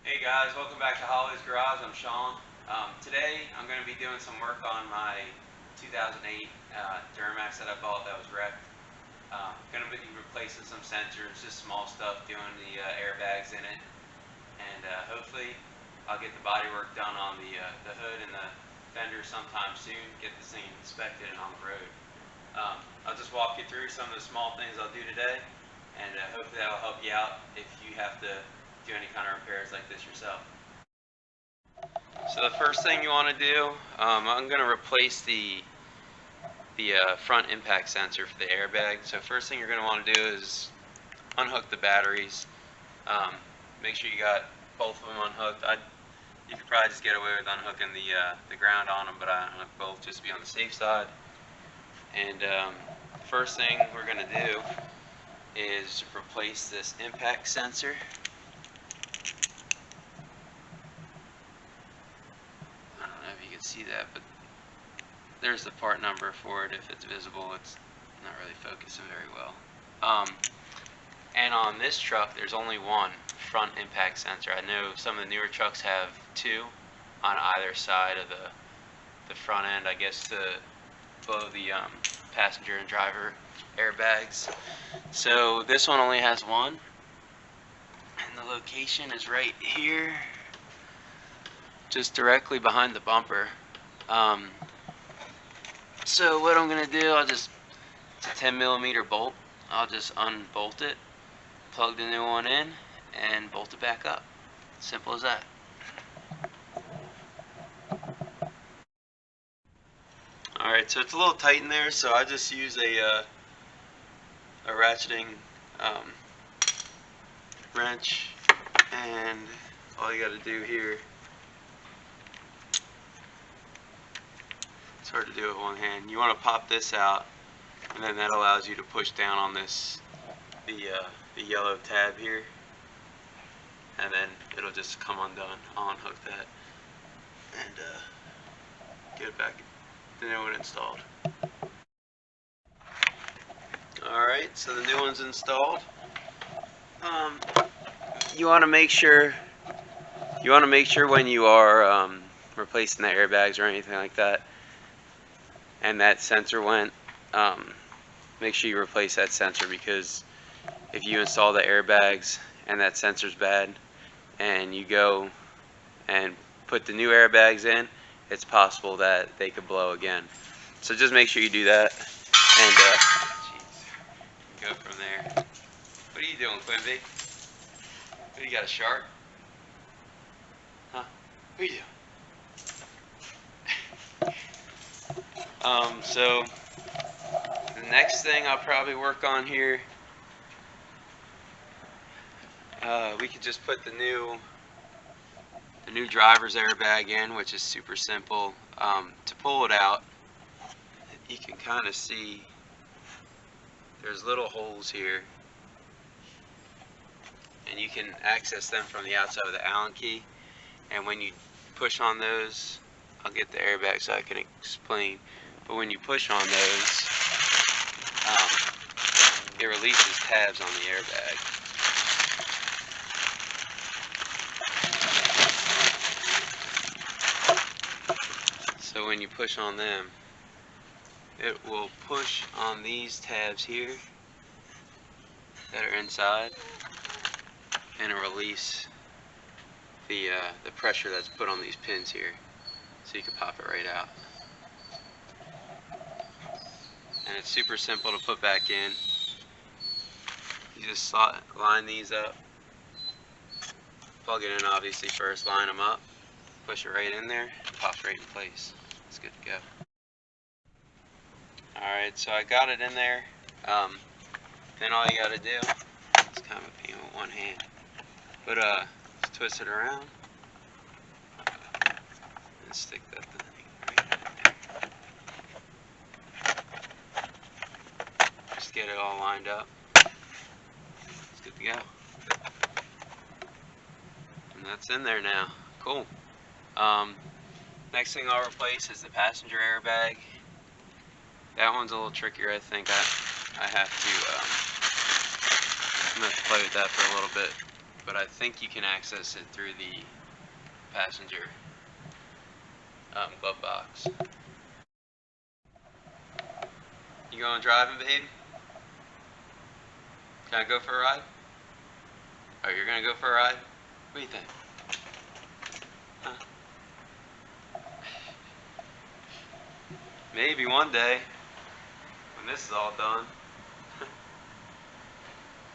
Hey guys, welcome back to Holly's Garage. I'm Sean. Today I'm going to be doing some work on my 2008 Duramax that I bought that was wrecked. Going to be replacing some sensors, just small stuff, doing the airbags in it, and hopefully I'll get the body work done on the hood and the fender sometime soon. Get this thing inspected and on the road. I'll just walk you through some of the small things I'll do today, and hopefully that'll help you out if you have to do any kind of repairs like this yourself. So the first thing you want to do, I'm going to replace the front impact sensor for the airbag. So first thing you're going to want to do is unhook the batteries. Make sure you got both of them unhooked. You could probably just get away with unhooking the ground on them, but I unhook both just to be on the safe side. And the first thing we're going to do is replace this impact sensor. See that, but there's the part number for it. If it's visible, it's not really focusing very well. And on this truck there's only one front impact sensor. I know some of the newer trucks have two on either side of the front end, I guess, to blow the passenger and driver airbags. So this one only has one, and the location is right here, just directly behind the bumper. So what I'm gonna do, it's a 10mm bolt. I'll just unbolt it, plug the new one in, and bolt it back up. Simple as that. Alright, so it's a little tight in there, so I just use a ratcheting wrench, and all you gotta do here, it's hard to do with one hand. You want to pop this out, and then that allows you to push down on this, the yellow tab here, and then it'll just come undone. I'll unhook that and get it back, the new one installed. Alright, so the new one's installed. You want to make sure when you are replacing the airbags or anything like that, and that sensor went, make sure you replace that sensor, because if you install the airbags and that sensor's bad and you go and put the new airbags in, it's possible that they could blow again. So just make sure you do that, and go from there. What are you doing, Quimby? What, you got a shark? Huh? What are you doing? So the next thing I'll probably work on here, we could just put the new driver's airbag in, which is super simple. To pull it out, you can kind of see there's little holes here, and you can access them from the outside with the Allen key. And when you push on those, I'll get the airbag so I can explain. But when you push on those, it releases tabs on the airbag. So when you push on them, it will push on these tabs here that are inside, and it'll release the pressure that's put on these pins here, so you can pop it right out. And it's super simple to put back in. You just line these up, plug it in obviously first, line them up, push it right in there, it pops right in place. It's good to go. Alright, so I got it in there. Then all you gotta do, it's kind of a pain with one hand, but just twist it around and stick that thing right there. Just get it all lined up. It's good to go. And that's in there now. Cool. Next thing I'll replace is the passenger airbag. That one's a little trickier, I think. I'm gonna have to play with that for a little bit. but I think you can access it through the passenger glove box. You going driving, babe? Can I go for a ride? Oh, you're gonna go for a ride? What do you think? Huh? Maybe one day, when this is all done.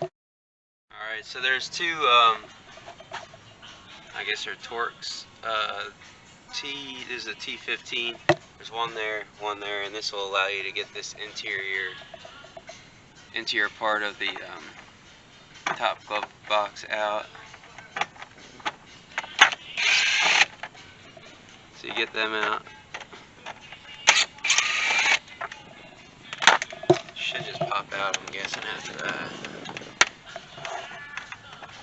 Alright, so there's two, I guess they're Torx. This is a T15. There's one there, and this will allow you to get this interior part of the top glove box out. So you get them out. Should just pop out, I'm guessing, after that.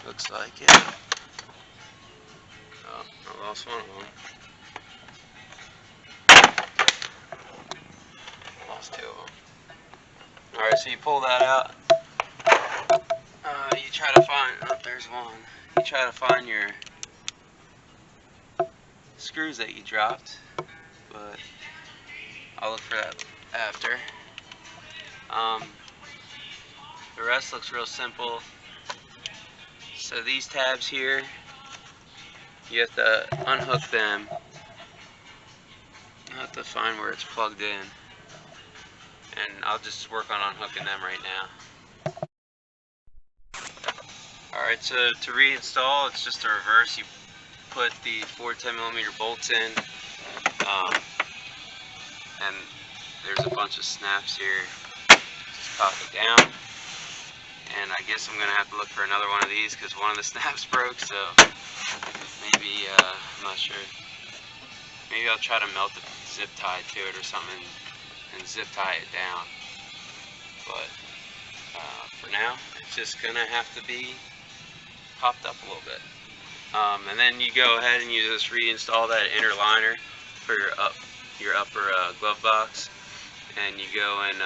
Looks like it. Oh, I lost one of them. Lost two of them. Alright, so you pull that out. You try to find, oh, there's one. You try to find your screws that you dropped, but I'll look for that after. The rest looks real simple. So these tabs here, you have to unhook them. I have to find where it's plugged in, and I'll just work on unhooking them right now. Alright, so to reinstall, it's just a reverse. You put the 4 10mm bolts in, and there's a bunch of snaps here. Just pop it down, and I guess I'm gonna have to look for another one of these because one of the snaps broke. So maybe I'm not sure. Maybe I'll try to melt the zip tie to it or something and zip tie it down. But for now, it's just gonna have to be popped up a little bit. And then you go ahead and you just reinstall that inner liner for your upper glove box, and you go and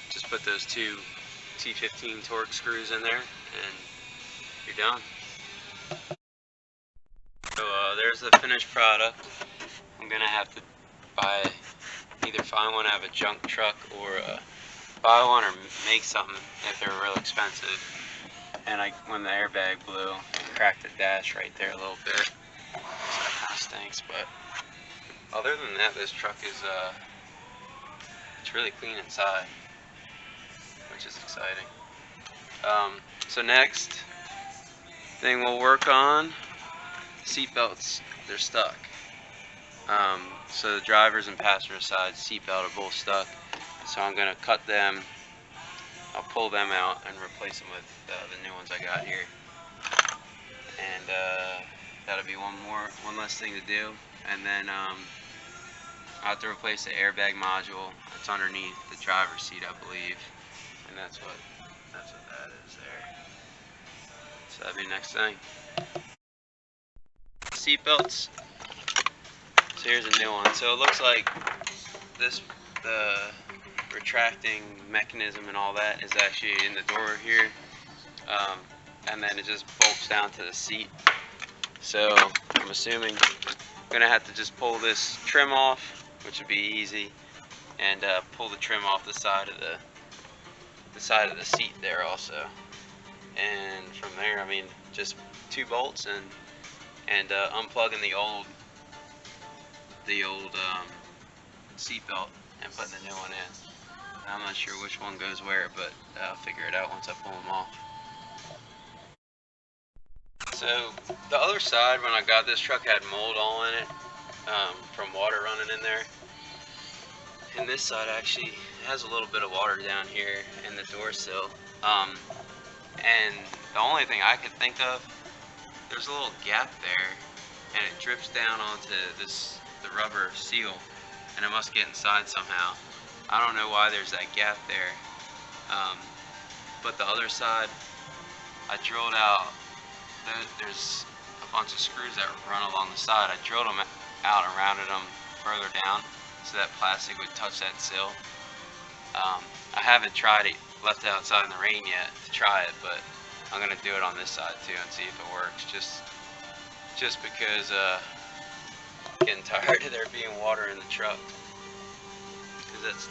just put those two T15 Torx screws in there, and you're done. So there's the finished product. I'm gonna have to either find one out of a junk truck or buy one or make something if they're real expensive. And when the airbag blew, I cracked the dash right there a little bit. So that kind of stinks, but other than that, this truck is it's really clean inside, which is exciting. So next thing we'll work on, seatbelts. They're stuck. So the driver's and passenger side seatbelt are both stuck. So I'm gonna cut them. I'll pull them out and replace them with the new ones I got here. And that'll be one less thing to do. And then I have to replace the airbag module. It's underneath the driver's seat, I believe. And that's what that is there. So that'll be the next thing. Seatbelts. So here's a new one. So it looks like the retracting mechanism and all that is actually in the door here, and then it just bolts down to the seat. So I'm assuming I'm gonna have to just pull this trim off, which would be easy, and pull the trim off the side of the seat there also. And from there, I mean, just 2 bolts and unplugging the old seat belt and putting the new one in. I'm not sure which one goes where, but I'll figure it out once I pull them off. So the other side, when I got this truck, had mold all in it from water running in there. And this side actually has a little bit of water down here in the door sill. And the only thing I could think of, there's a little gap there, and it drips down onto the rubber seal, and it must get inside somehow. I don't know why there's that gap there, but the other side, I drilled out, there's a bunch of screws that run along the side. I drilled them out and rounded them further down so that plastic would touch that sill. I haven't tried it, left it outside in the rain yet to try it, but I'm gonna do it on this side too and see if it works. Just because getting tired of there being water in the truck. Because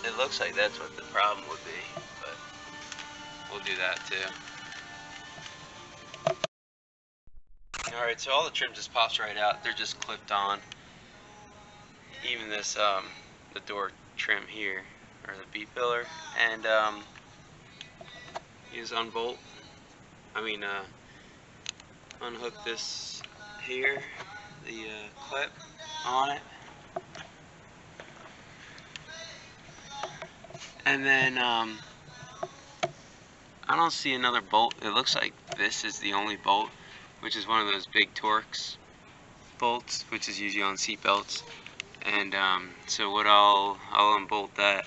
it looks like that's what the problem would be, but we'll do that too. Alright, so all the trim just pops right out. They're just clipped on. Even this, the door trim here, or the B-pillar. And, you just unbolt. Unhook this here, the clip on it. And then, I don't see another bolt. It looks like this is the only bolt, which is one of those big Torx bolts, which is usually on seatbelts. And so what I'll unbolt that.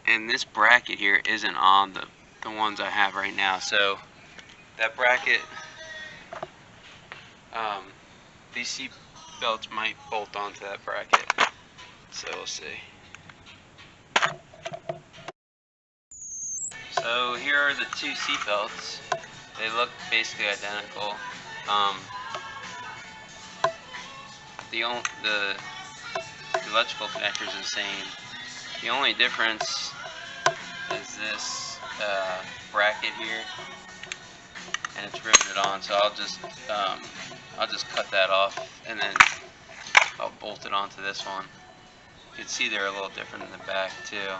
And this bracket here isn't on the ones I have right now. So that bracket, these seatbelts might bolt onto that bracket. So we'll see. So here are the two seatbelts. They look basically identical. The electrical connectors are the same. The only difference is this bracket here, and it's riveted on. So I'll just cut that off, and then I'll bolt it onto this one. You can see they're a little different in the back too.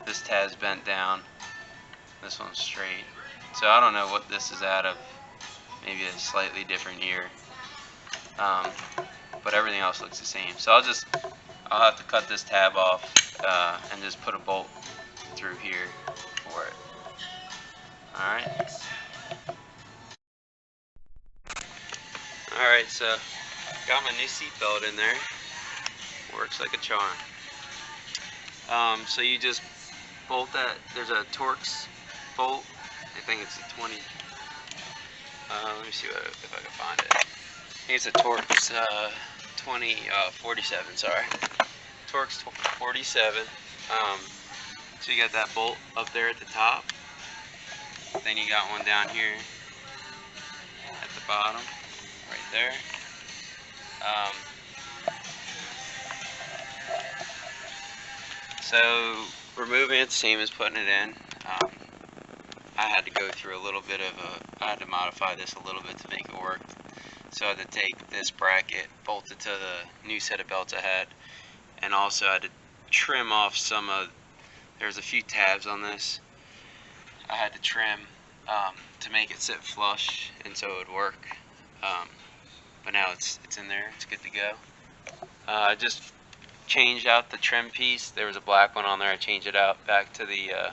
This tab's bent down. This one's straight. So I don't know what this is out of. Maybe a slightly different year. But everything else looks the same. So I'll have to cut this tab off and just put a bolt through here for it. Alright. Alright, so got my new seatbelt in there. Works like a charm. So you just bolt that. There's a Torx bolt. I think it's a 20. Let me see if I can find it. I think it's a Torx 47. Sorry, Torx 47. So you got that bolt up there at the top. Then you got one down here at the bottom, right there. So removing it's the same as putting it in. I had to go through a little bit of I had to modify this a little bit to make it work. So I had to take this bracket, bolt it to the new set of belts I had, and also I had to trim off some of, there's a few tabs on this. I had to trim to make it sit flush and so it would work. But now it's in there, it's good to go. I just changed out the trim piece. There was a black one on there. I changed it out back to the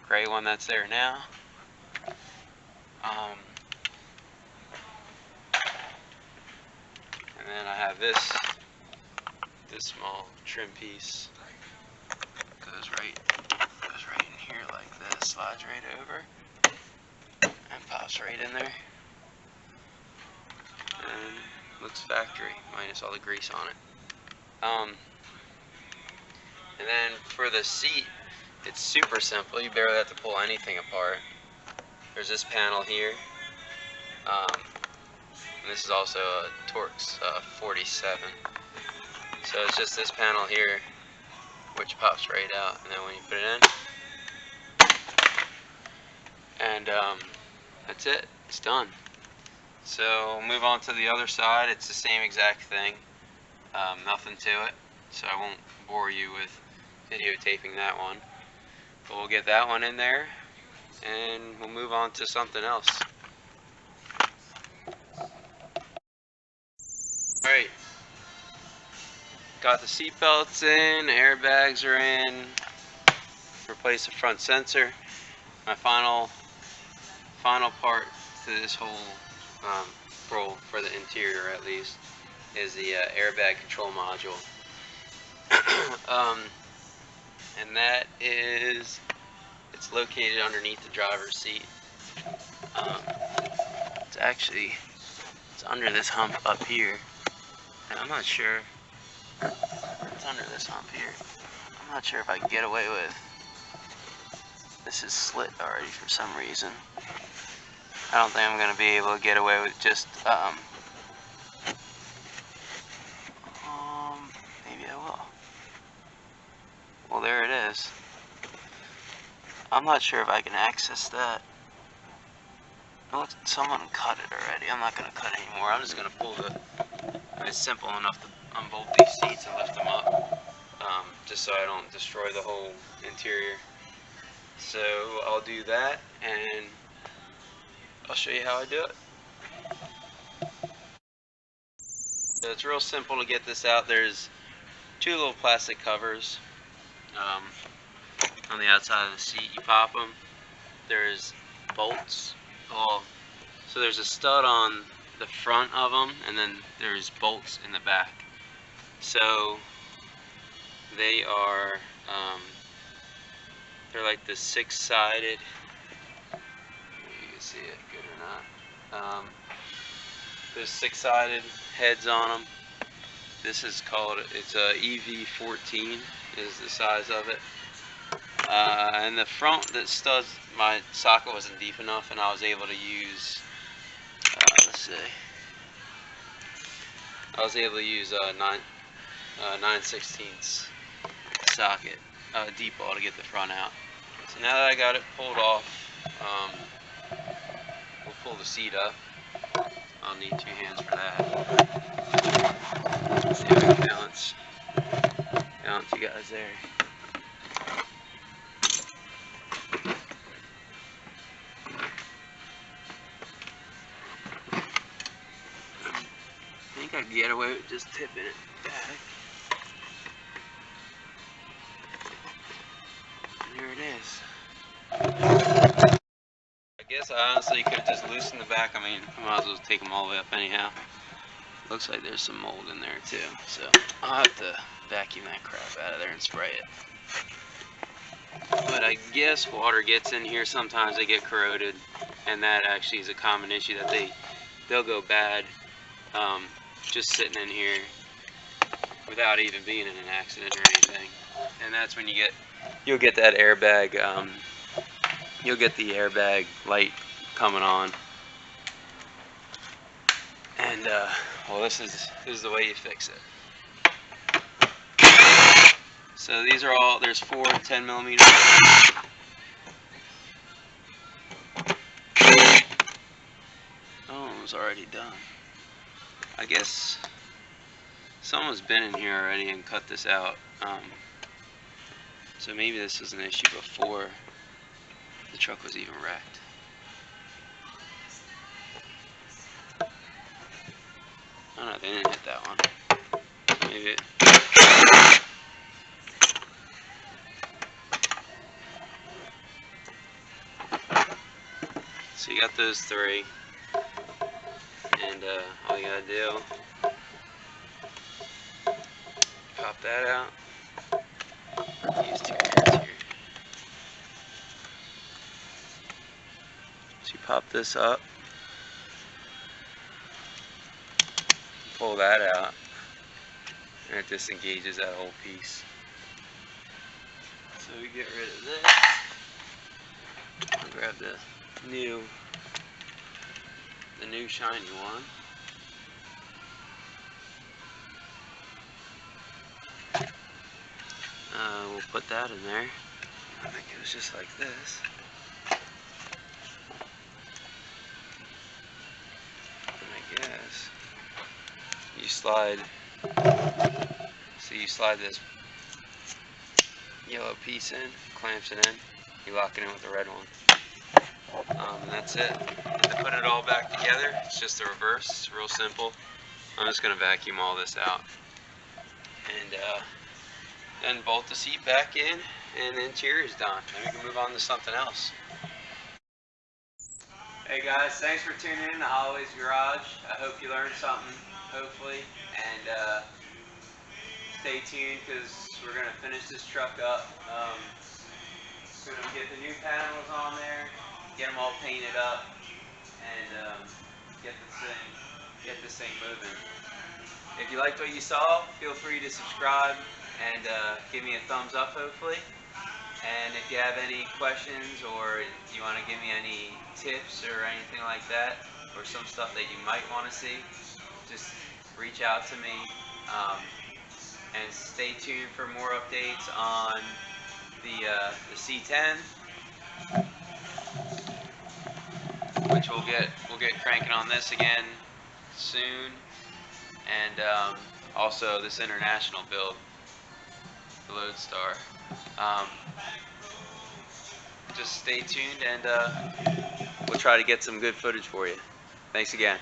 gray one that's there now. And then I have this small trim piece. Goes right in here like this. Slides right over and pops right in there. And looks factory, minus all the grease on it. And then for the seat, it's super simple. You barely have to pull anything apart. There's this panel here. And this is also a Torx 47. So it's just this panel here, which pops right out. And then when you put it in, and that's it. It's done. So move on to the other side. It's the same exact thing. Nothing to it. So I won't bore you with videotaping that one. But we'll get that one in there, and we'll move on to something else. Alright, got the seat belts in, airbags are in, replace the front sensor. My final part to this whole roll, for the interior at least, is the airbag control module. And that is, it's located underneath the driver's seat. It's under this hump up here. And I'm not sure, it's under this hump here. I'm not sure if I can get away with, this is slit already for some reason. I don't think I'm going to be able to get away with just, maybe I will. Well, there it is. I'm not sure if I can access that. Look, someone cut it already. I'm not going to cut anymore. I'm just going to pull the... It's simple enough to unbolt these seats and lift them up, just so I don't destroy the whole interior. So I'll do that, and I'll show you how I do it. So it's real simple to get this out. There's two little plastic covers on the outside of the seat. You pop them. There's bolts. So there's a stud on the front of them, and then there's bolts in the back. So they are they're like the six-sided. You can see it good or not. There's six-sided heads on them. This is called, it's a EV14 is the size of it. And the front, that studs, my socket wasn't deep enough, and I was able to use, let's see, I was able to use a 9/16 socket, deep ball to get the front out. So now that I got it pulled off, we'll pull the seat up. I'll need two hands for that. Let's see if I can balance you guys there. I think I can get away with just tipping it back. And there it is. I guess I honestly could have just loosened the back. I mean, I might as well take them all the way up anyhow. Looks like there's some mold in there too, so I'll have to vacuum that crap out of there and spray it. But I guess water gets in here. Sometimes they get corroded, and that actually is a common issue, that they'll go bad just sitting in here without even being in an accident or anything. And that's when you'll get that airbag. You'll get the airbag light coming on. And well, this is the way you fix it. So these are all, there's 4 10mm. Oh, it was already done. I guess someone's been in here already and cut this out. So maybe this was an issue before the truck was even wrecked. Oh no, they didn't hit that one. Maybe it... So you got those 3, and all you gotta do, pop that out. Use 2 hands here. So you pop this up, pull that out, and it disengages that whole piece. So we get rid of this. I'll grab the new shiny one. We'll put that in there. I think it was just like this. And I guess you slide this yellow piece in, clamps it in, you lock it in with the red one. And that's it. To put it all back together, it's just the reverse. It's real simple. I'm just going to vacuum all this out. And then bolt the seat back in, and the interior is done. Then we can move on to something else. Hey guys, thanks for tuning in to Holloway's Garage. I hope you learned something, hopefully. And stay tuned, because we're going to finish this truck up. Going to get the new panels on there, get them all painted up, and get this thing moving. If you liked what you saw, feel free to subscribe and give me a thumbs up, hopefully. And if you have any questions or you want to give me any tips or anything like that, or some stuff that you might want to see, just reach out to me. And stay tuned for more updates on the C10, which we'll get cranking on this again soon, and also this international build, the Lodestar. Just stay tuned, and we'll try to get some good footage for you. Thanks again.